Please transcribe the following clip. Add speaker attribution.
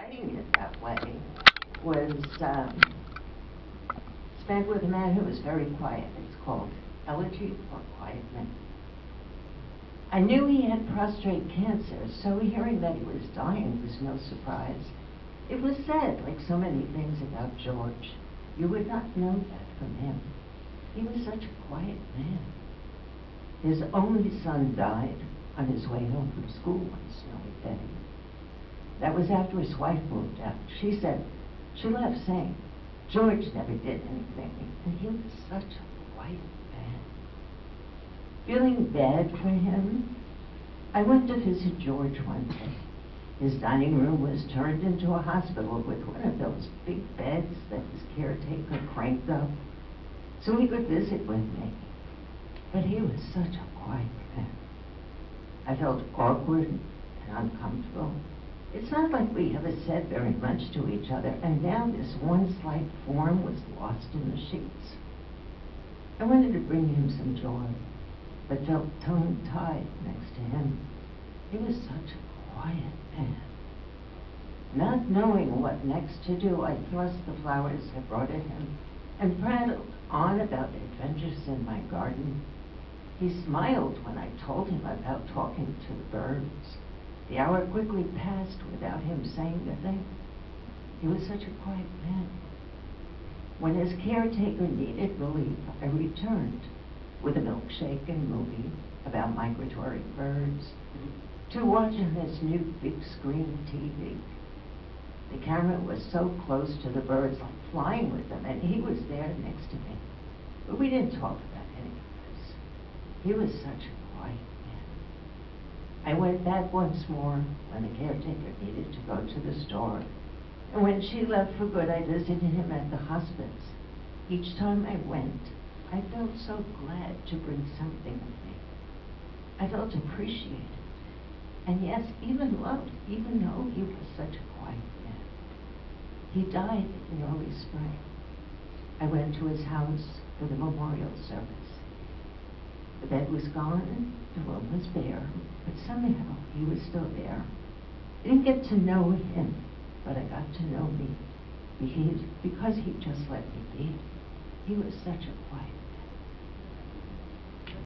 Speaker 1: writing it that way was spent with a man who was very quiet. It's called Elegy for Quiet Men. I knew he had prostate cancer, so hearing that he was dying was no surprise. It was said, like so many things about George, you would not know that from him. He was such a quiet man. His only son died on his way home from school one snowy day. That was after his wife moved out. She left saying, George never did anything, and he was such a quiet man. Feeling bad for him, I went to visit George one day. His dining room was turned into a hospital with one of those big beds that his caretaker cranked up so he could visit with me. But he was such a quiet man. I felt awkward and uncomfortable. It's not like we ever said very much to each other, and now this one slight form was lost in the sheets. I wanted to bring him some joy, but felt tongue-tied next to him. He was such a quiet man. Not knowing what next to do, I thrust the flowers I brought to him and prattled on about adventures in my garden. He smiled when I told him about talking to the birds. The hour quickly passed without him saying a thing. He was such a quiet man. When his caretaker needed relief, I returned with a milkshake and movie about migratory birds to watch on his new big screen TV. The camera was so close to the birds, like flying with them, and he was there next to me. But we didn't talk about any of this. He was such a quiet man. I went back once more when the caretaker needed to go to the store. And when she left for good, I visited him at the hospice. Each time I went, I felt so glad to bring something with me. I felt appreciated. And yes, even loved, even though he was such a quiet man. He died in early spring. I went to his house for the memorial service. The bed was gone, the room was bare, but somehow he was still there. I didn't get to know him, but I got to know me, because he just let me be. He was such a quiet